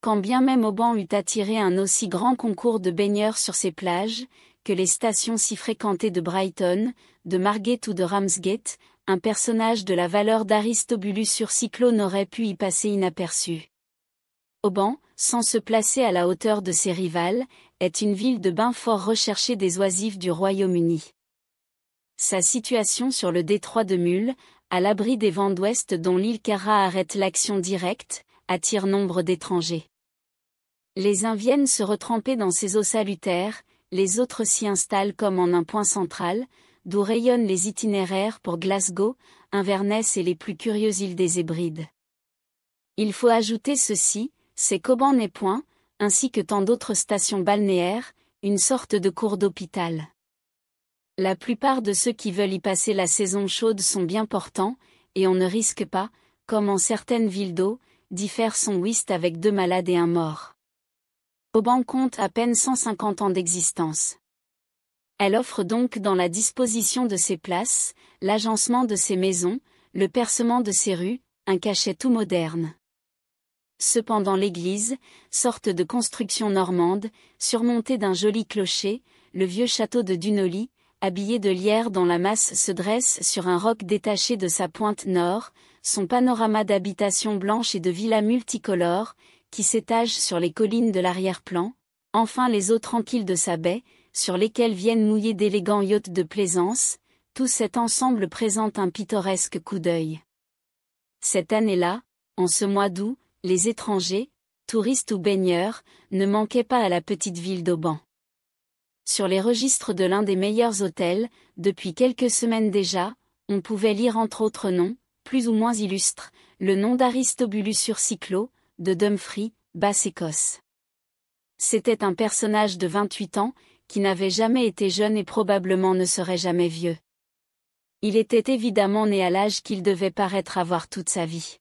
Quand bien même Auban eût attiré un aussi grand concours de baigneurs sur ses plages, que les stations si fréquentées de Brighton, de Margate ou de Ramsgate, un personnage de la valeur d'Aristobulus sur Cyclo n'aurait pu y passer inaperçu. Auban, sans se placer à la hauteur de ses rivales, est une ville de bain fort recherchée des oisifs du Royaume-Uni. Sa situation sur le détroit de Mull, à l'abri des vents d'ouest dont l'île Cara arrête l'action directe, attire nombre d'étrangers. Les uns viennent se retremper dans ces eaux salutaires, les autres s'y installent comme en un point central, d'où rayonnent les itinéraires pour Glasgow, Inverness et les plus curieuses îles des Hébrides. Il faut ajouter ceci, c'est qu'Auban n'est point, ainsi que tant d'autres stations balnéaires, une sorte de cours d'hôpital. La plupart de ceux qui veulent y passer la saison chaude sont bien portants, et on ne risque pas, comme en certaines villes d'eau, d'y faire son whist avec 2 malades et un mort. Auban compte à peine 150 ans d'existence. Elle offre donc dans la disposition de ses places, l'agencement de ses maisons, le percement de ses rues, un cachet tout moderne. Cependant l'église, sorte de construction normande, surmontée d'un joli clocher, le vieux château de Dunolly, habillé de lierre dont la masse se dresse sur un roc détaché de sa pointe nord, son panorama d'habitations blanches et de villas multicolores, qui s'étagent sur les collines de l'arrière-plan, enfin les eaux tranquilles de sa baie, sur lesquelles viennent mouiller d'élégants yachts de plaisance, tout cet ensemble présente un pittoresque coup d'œil. Cette année-là, en ce mois d'août, les étrangers, touristes ou baigneurs, ne manquaient pas à la petite ville d'Auban. Sur les registres de l'un des meilleurs hôtels, depuis quelques semaines déjà, on pouvait lire entre autres noms, plus ou moins illustres, le nom d'Aristobulus sur Cyclo, de Dumfries, Basse-Écosse. C'était un personnage de 28 ans, qui n'avait jamais été jeune et probablement ne serait jamais vieux. Il était évidemment né à l'âge qu'il devait paraître avoir toute sa vie.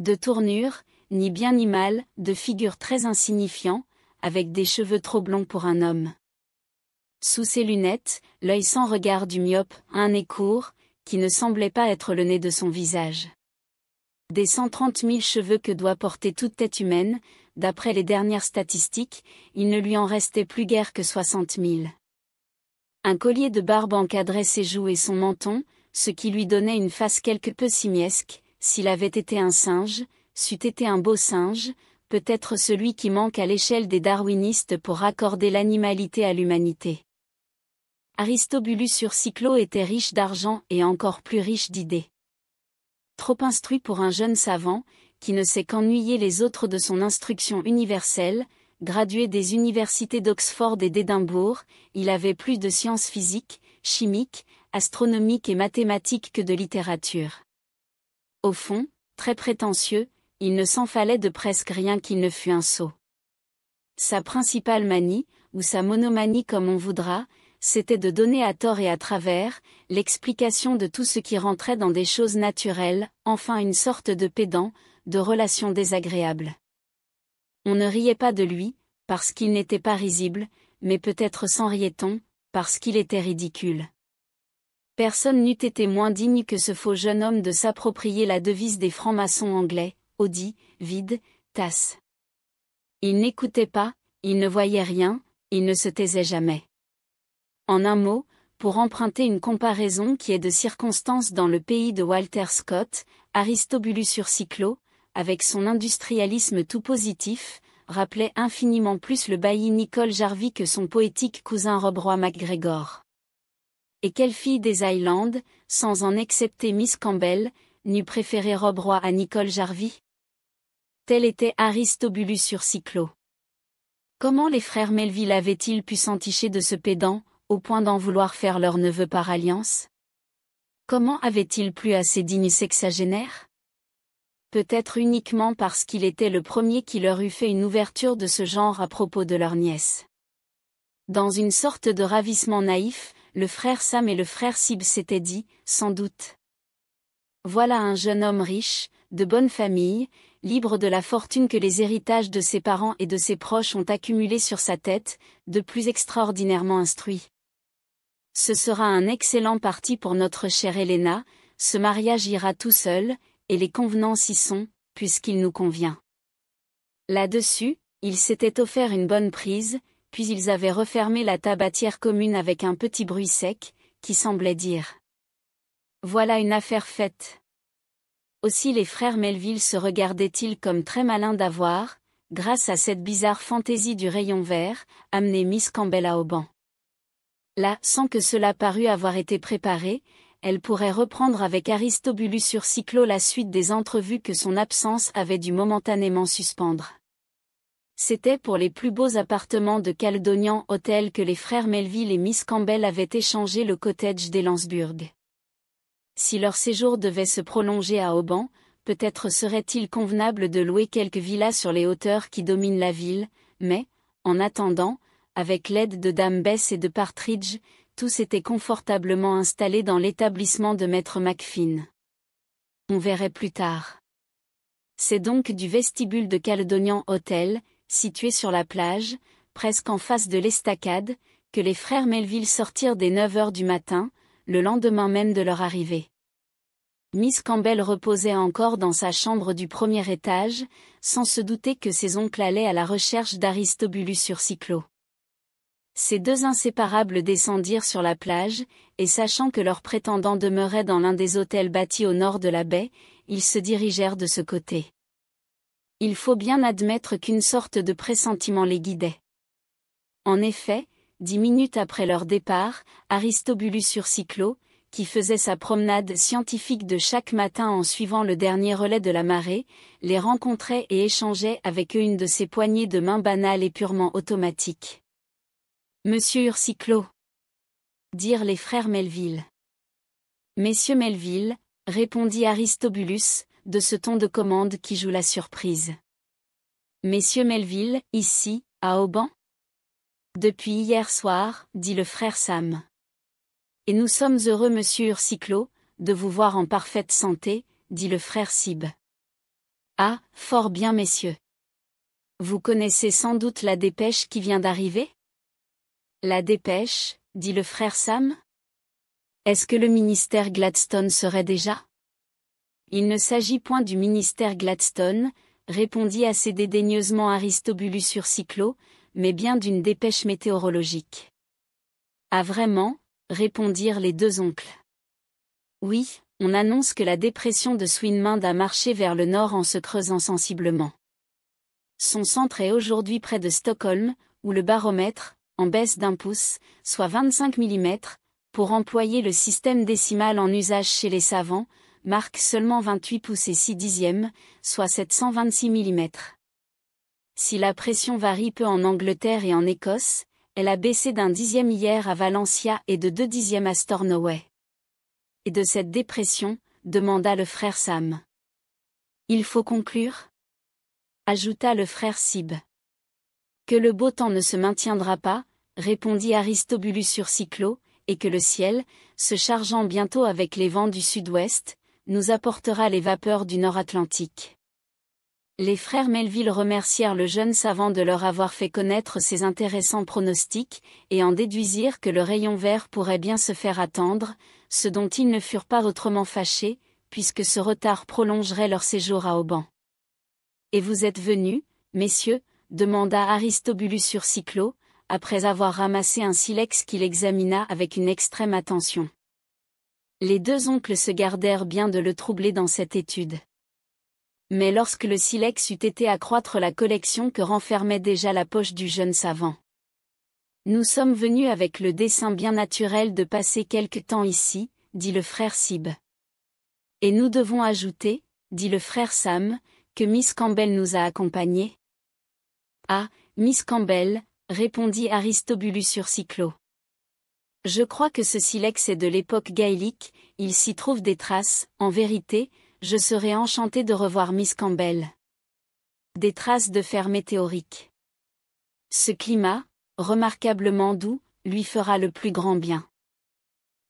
De tournure, ni bien ni mal, de figure très insignifiant, avec des cheveux trop blonds pour un homme. Sous ses lunettes, l'œil sans regard du myope, un nez court, qui ne semblait pas être le nez de son visage. Des 130 000 cheveux que doit porter toute tête humaine, d'après les dernières statistiques, il ne lui en restait plus guère que 60 000. Un collier de barbe encadrait ses joues et son menton, ce qui lui donnait une face quelque peu simiesque. S'il avait été un singe, c'eût été un beau singe, peut-être celui qui manque à l'échelle des darwinistes pour raccorder l'animalité à l'humanité. Aristobulus sur Cyclo était riche d'argent et encore plus riche d'idées. Trop instruit pour un jeune savant, qui ne sait qu'ennuyer les autres de son instruction universelle, gradué des universités d'Oxford et d'Édimbourg, il avait plus de sciences physiques, chimiques, astronomiques et mathématiques que de littérature. Au fond, très prétentieux, il ne s'en fallait de presque rien qu'il ne fût un sot. Sa principale manie, ou sa monomanie comme on voudra, c'était de donner à tort et à travers, l'explication de tout ce qui rentrait dans des choses naturelles, enfin une sorte de pédant, de relation désagréable. On ne riait pas de lui, parce qu'il n'était pas risible, mais peut-être s'en riait-on, parce qu'il était ridicule. Personne n'eût été moins digne que ce faux jeune homme de s'approprier la devise des francs-maçons anglais, Audi, vide, tasse. Il n'écoutait pas, il ne voyait rien, il ne se taisait jamais. En un mot, pour emprunter une comparaison qui est de circonstance dans le pays de Walter Scott, Aristobulus sur Cyclo, avec son industrialisme tout positif, rappelait infiniment plus le bailli Nicol Jarvie que son poétique cousin Rob Roy MacGregor. Et quelle fille des Highlands, sans en excepter Miss Campbell, n'eût préféré Rob Roy à Nicol Jarvie? Tel était Aristobulus sur Cyclo. Comment les frères Melville avaient-ils pu s'enticher de ce pédant, au point d'en vouloir faire leur neveu par alliance? Comment avait-il plu à ces dignes sexagénaires? Peut-être uniquement parce qu'il était le premier qui leur eût fait une ouverture de ce genre à propos de leur nièce. Dans une sorte de ravissement naïf, le frère Sam et le frère Sib s'étaient dit, sans doute. Voilà un jeune homme riche, de bonne famille, libre de la fortune que les héritages de ses parents et de ses proches ont accumulée sur sa tête, de plus extraordinairement instruit. Ce sera un excellent parti pour notre chère Helena, ce mariage ira tout seul, et les convenances y sont, puisqu'il nous convient. Là-dessus, ils s'étaient offert une bonne prise, puis ils avaient refermé la tabatière commune avec un petit bruit sec, qui semblait dire « Voilà une affaire faite ». Aussi les frères Melville se regardaient-ils comme très malins d'avoir, grâce à cette bizarre fantaisie du rayon vert, amené Miss Campbell à Auban. Là, sans que cela parût avoir été préparé, elle pourrait reprendre avec Aristobulus sur Cyclo la suite des entrevues que son absence avait dû momentanément suspendre. C'était pour les plus beaux appartements de Caledonian Hotel que les frères Melville et Miss Campbell avaient échangé le cottage d'Elansburg. Si leur séjour devait se prolonger à Auban, peut-être serait-il convenable de louer quelques villas sur les hauteurs qui dominent la ville, mais, en attendant, avec l'aide de Dame Bess et de Partridge, tous étaient confortablement installés dans l'établissement de Maître Macfin. On verrait plus tard. C'est donc du vestibule de Caledonian Hotel, situé sur la plage, presque en face de l'estacade, que les frères Melville sortirent dès 9 heures du matin, le lendemain même de leur arrivée. Miss Campbell reposait encore dans sa chambre du premier étage, sans se douter que ses oncles allaient à la recherche d'Aristobulus sur Cyclo. Ces deux inséparables descendirent sur la plage, et sachant que leur prétendant demeurait dans l'un des hôtels bâtis au nord de la baie, ils se dirigèrent de ce côté. Il faut bien admettre qu'une sorte de pressentiment les guidait. En effet, 10 minutes après leur départ, Aristobulus sur Cyclo, qui faisait sa promenade scientifique de chaque matin en suivant le dernier relais de la marée, les rencontrait et échangeait avec eux une de ces poignées de main banales et purement automatiques. « Monsieur Urcyclo » dirent les frères Melville. « Messieurs Melville » répondit Aristobulus, de ce ton de commande qui joue la surprise. « Messieurs Melville, ici, à Auban » ? Depuis hier soir, dit le frère Sam. Et nous sommes heureux, monsieur Urcyclo, de vous voir en parfaite santé, dit le frère Sib. Ah, fort bien, messieurs. Vous connaissez sans doute la dépêche qui vient d'arriver ? La dépêche, dit le frère Sam. Est-ce que le ministère Gladstone serait déjà ? Il ne s'agit point du ministère Gladstone, répondit assez dédaigneusement Aristobulus sur Cyclo, mais bien d'une dépêche météorologique. Ah vraiment ? Répondirent les deux oncles. Oui, on annonce que la dépression de Swinmund a marché vers le nord en se creusant sensiblement. Son centre est aujourd'hui près de Stockholm, où le baromètre, en baisse d'1 pouce, soit 25 mm, pour employer le système décimal en usage chez les savants, marque seulement 28 pouces et 6 dixièmes, soit 726 mm. Si la pression varie peu en Angleterre et en Écosse, elle a baissé d'1 dixième hier à Valencia et de 2 dixièmes à Stornoway. Et de cette dépression, demanda le frère Sam. Il faut conclure ? Ajouta le frère Sib. Que le beau temps ne se maintiendra pas, répondit Aristobulus sur Cyclo, et que le ciel, se chargeant bientôt avec les vents du sud-ouest, nous apportera les vapeurs du nord Atlantique. Les frères Melville remercièrent le jeune savant de leur avoir fait connaître ces intéressants pronostics, et en déduisirent que le rayon vert pourrait bien se faire attendre, ce dont ils ne furent pas autrement fâchés, puisque ce retard prolongerait leur séjour à Auban. « Et vous êtes venus, messieurs » demanda Aristobulus sur Cyclo, après avoir ramassé un silex qu'il examina avec une extrême attention. Les deux oncles se gardèrent bien de le troubler dans cette étude. Mais lorsque le silex eut été accroître la collection que renfermait déjà la poche du jeune savant. « Nous sommes venus avec le dessein bien naturel de passer quelque temps ici, dit le frère Sib. Et nous devons ajouter, dit le frère Sam, que Miss Campbell nous a accompagnés. Ah, Miss Campbell, répondit Aristobulus sur Cyclo. Je crois que ce silex est de l'époque gaélique, il s'y trouve des traces, en vérité, je serais enchanté de revoir Miss Campbell. Des traces de fer météorique. Ce climat, remarquablement doux, lui fera le plus grand bien.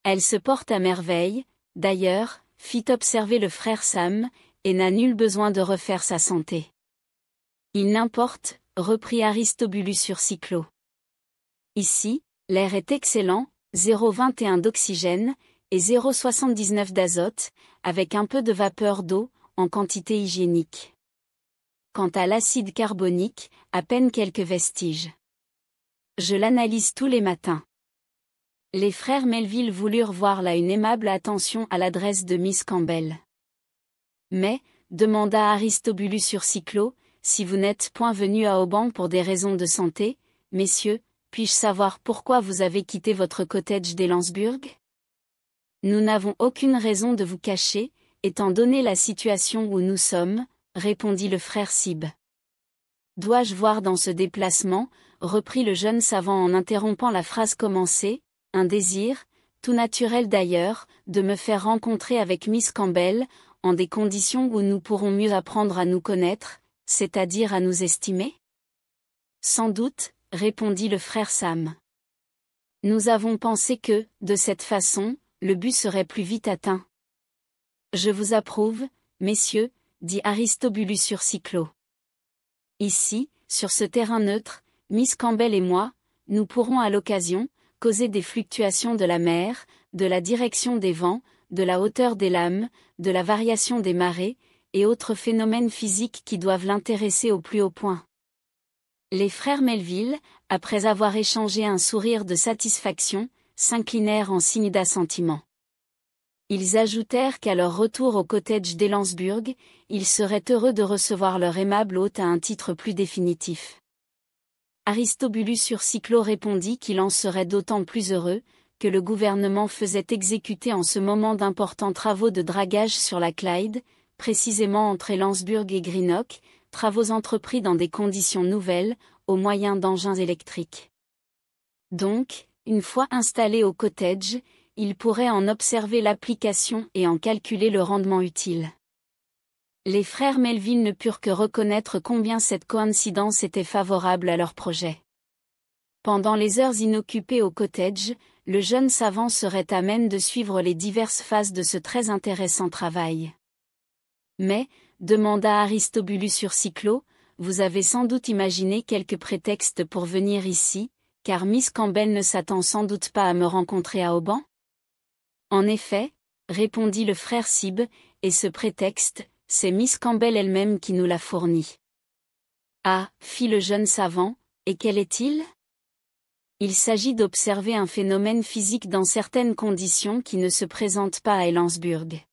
Elle se porte à merveille, d'ailleurs, fit observer le frère Sam, et n'a nul besoin de refaire sa santé. Il n'importe, reprit Aristobulus sur Cyclo. Ici, l'air est excellent, 0,21 d'oxygène, et 0,79 d'azote, avec un peu de vapeur d'eau, en quantité hygiénique. quant à l'acide carbonique, à peine quelques vestiges. Je l'analyse tous les matins. Les frères Melville voulurent voir là une aimable attention à l'adresse de Miss Campbell. Mais, demanda Aristobulus sur Cyclo, si vous n'êtes point venus à Auban pour des raisons de santé, messieurs, puis-je savoir pourquoi vous avez quitté votre cottage d'Elansburg? Nous n'avons aucune raison de vous cacher, étant donné la situation où nous sommes, répondit le frère Sib. Dois-je voir dans ce déplacement, reprit le jeune savant en interrompant la phrase commencée, un désir, tout naturel d'ailleurs, de me faire rencontrer avec Miss Campbell, en des conditions où nous pourrons mieux apprendre à nous connaître, c'est-à-dire à nous estimer? Sans doute, répondit le frère Sam. Nous avons pensé que, de cette façon, le but serait plus vite atteint. Je vous approuve, messieurs, dit Aristobulus sur Cyclo. Ici, sur ce terrain neutre, Miss Campbell et moi, nous pourrons à l'occasion, causer des fluctuations de la mer, de la direction des vents, de la hauteur des lames, de la variation des marées, et autres phénomènes physiques qui doivent l'intéresser au plus haut point. Les frères Melville, après avoir échangé un sourire de satisfaction, s'inclinèrent en signe d'assentiment. Ils ajoutèrent qu'à leur retour au cottage d'Elansburg, ils seraient heureux de recevoir leur aimable hôte à un titre plus définitif. Aristobulus sur Cyclo répondit qu'il en serait d'autant plus heureux, que le gouvernement faisait exécuter en ce moment d'importants travaux de dragage sur la Clyde, précisément entre Elansburg et Greenock, travaux entrepris dans des conditions nouvelles, au moyen d'engins électriques. Donc, une fois installés au cottage, ils pourraient en observer l'application et en calculer le rendement utile. Les frères Melville ne purent que reconnaître combien cette coïncidence était favorable à leur projet. Pendant les heures inoccupées au cottage, le jeune savant serait à même de suivre les diverses phases de ce très intéressant travail. Mais, demanda Aristobulus sur Cyclo, vous avez sans doute imaginé quelques prétextes pour venir ici, car Miss Campbell ne s'attend sans doute pas à me rencontrer à Auban? En effet, répondit le frère Sib, et ce prétexte, c'est Miss Campbell elle-même qui nous l'a fourni. Ah, fit le jeune savant, et quel est-il? Il s'agit d'observer un phénomène physique dans certaines conditions qui ne se présentent pas à Elansburg.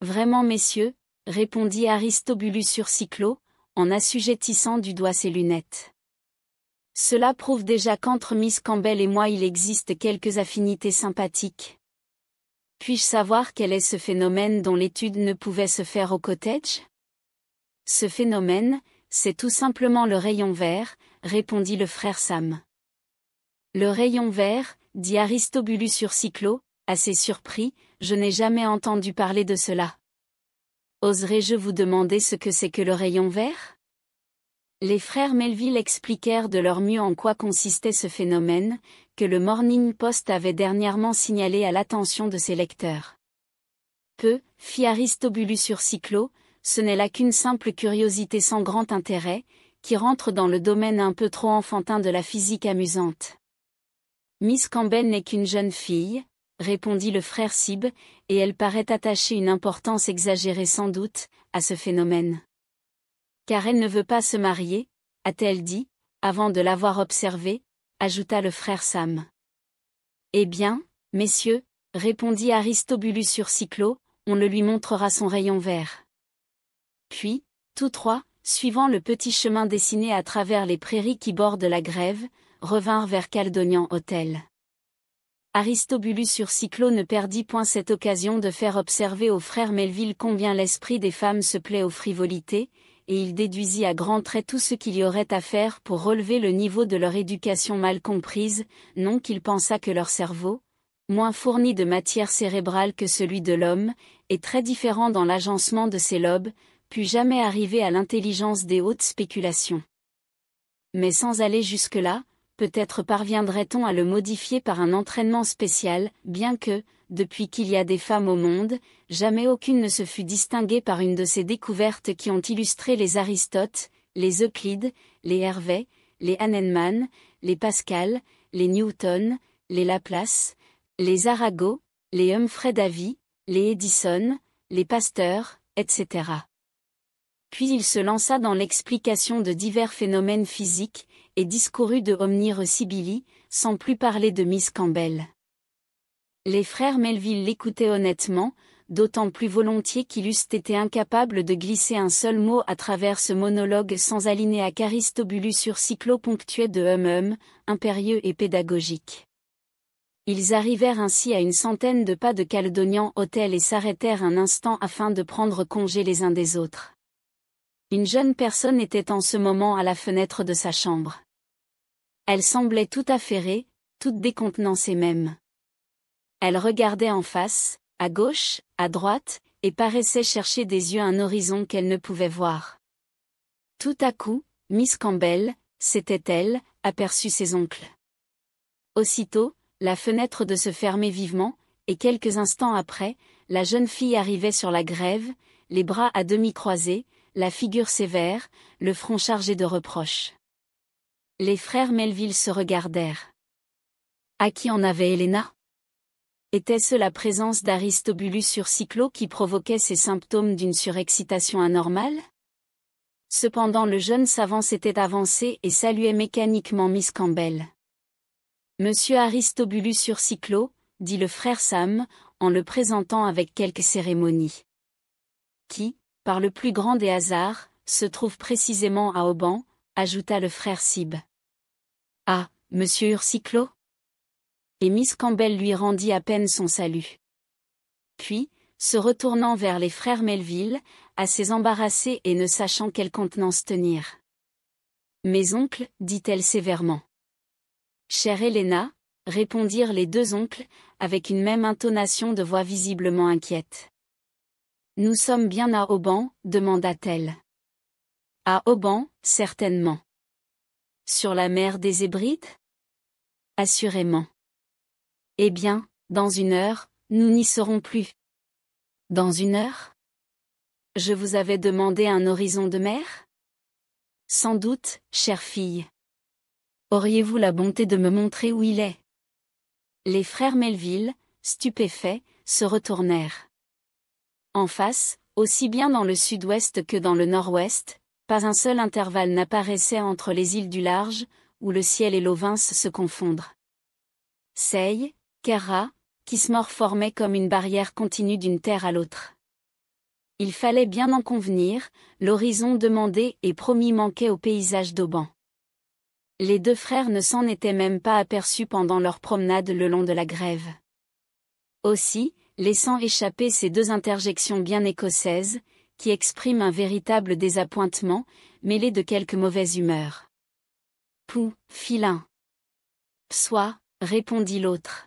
Vraiment messieurs, répondit Aristobulus sur Cyclo, en assujettissant du doigt ses lunettes. Cela prouve déjà qu'entre Miss Campbell et moi il existe quelques affinités sympathiques. Puis-je savoir quel est ce phénomène dont l'étude ne pouvait se faire au cottage? Ce phénomène, c'est tout simplement le rayon vert, répondit le frère Sam. Le rayon vert, dit Aristobulus sur Cyclo, assez surpris, je n'ai jamais entendu parler de cela. Oserais-je vous demander ce que c'est que le rayon vert? Les frères Melville expliquèrent de leur mieux en quoi consistait ce phénomène, que le Morning Post avait dernièrement signalé à l'attention de ses lecteurs. Fit Aristobulus sur Cyclo, ce n'est là qu'une simple curiosité sans grand intérêt, qui rentre dans le domaine un peu trop enfantin de la physique amusante. Miss Campbell n'est qu'une jeune fille, répondit le frère Sib, et elle paraît attacher une importance exagérée sans doute, à ce phénomène. Car elle ne veut pas se marier, a-t-elle dit, avant de l'avoir observé, ajouta le frère Sam. Eh bien, messieurs, répondit Aristobulus sur Cyclo, on le lui montrera son rayon vert. Puis, tous trois, suivant le petit chemin dessiné à travers les prairies qui bordent la grève, revinrent vers Caledonian Hotel. Aristobulus sur Cyclo ne perdit point cette occasion de faire observer aux frères Melville combien l'esprit des femmes se plaît aux frivolités, et il déduisit à grands traits tout ce qu'il y aurait à faire pour relever le niveau de leur éducation mal comprise, non qu'il pensât que leur cerveau, moins fourni de matière cérébrale que celui de l'homme, et très différent dans l'agencement de ses lobes, pût jamais arriver à l'intelligence des hautes spéculations. Mais sans aller jusque-là, peut-être parviendrait-on à le modifier par un entraînement spécial, bien que, depuis qu'il y a des femmes au monde, jamais aucune ne se fût distinguée par une de ces découvertes qui ont illustré les Aristote, les Euclide, les Hervé, les Hahnemann, les Pascal, les Newton, les Laplace, les Arago, les Humphrey Davy, les Edison, les Pasteur, etc. Puis il se lança dans l'explication de divers phénomènes physiques, et discourut de Omnire Sibylle, sans plus parler de Miss Campbell. Les frères Melville l'écoutaient honnêtement, d'autant plus volontiers qu'ils eussent été incapables de glisser un seul mot à travers ce monologue sans alinéa qu'Aristobulus Cyclo ponctuait de impérieux et pédagogique. Ils arrivèrent ainsi à une centaine de pas de Caledonian Hôtel et s'arrêtèrent un instant afin de prendre congé les uns des autres. Une jeune personne était en ce moment à la fenêtre de sa chambre. Elle semblait toute affairée, toute décontenancée même. Elle regardait en face, à gauche, à droite, et paraissait chercher des yeux un horizon qu'elle ne pouvait voir. Tout à coup, Miss Campbell, c'était elle, aperçut ses oncles. Aussitôt, la fenêtre de se fermer vivement, et quelques instants après, la jeune fille arrivait sur la grève, les bras à demi croisés, la figure sévère, le front chargé de reproches. Les frères Melville se regardèrent. À qui en avait Helena? Était-ce la présence d'Aristobulus Cyclo qui provoquait ces symptômes d'une surexcitation anormale? Cependant le jeune savant s'était avancé et saluait mécaniquement Miss Campbell. Monsieur Aristobulus Cyclo, dit le frère Sam, en le présentant avec quelque cérémonie. Qui, par le plus grand des hasards, se trouve précisément à Auban, ajouta le frère Sib. Ah, monsieur Urcyclo? Et Miss Campbell lui rendit à peine son salut. Puis, se retournant vers les frères Melville, assez embarrassée et ne sachant quelle contenance tenir. Mes oncles, dit-elle sévèrement. Chère Helena, répondirent les deux oncles, avec une même intonation de voix visiblement inquiète. Nous sommes bien à Auban, demanda-t-elle. À Auban, certainement. Sur la mer des Hébrides? Assurément. Eh bien, dans une heure, nous n'y serons plus. Dans une heure? Je vous avais demandé un horizon de mer? Sans doute, chère fille. Auriez-vous la bonté de me montrer où il est? Les frères Melville, stupéfaits, se retournèrent. En face, aussi bien dans le sud-ouest que dans le nord-ouest, pas un seul intervalle n'apparaissait entre les îles du large, où le ciel et l'eau vinssent se confondre. Seille, Kerra, Kismore formaient comme une barrière continue d'une terre à l'autre. Il fallait bien en convenir, l'horizon demandé et promis manquait au paysage d'Auban. Les deux frères ne s'en étaient même pas aperçus pendant leur promenade le long de la grève. Aussi, laissant échapper ces deux interjections bien écossaises, qui expriment un véritable désappointement, mêlé de quelque mauvaise humeur. Pou, filin. Psois, répondit l'autre.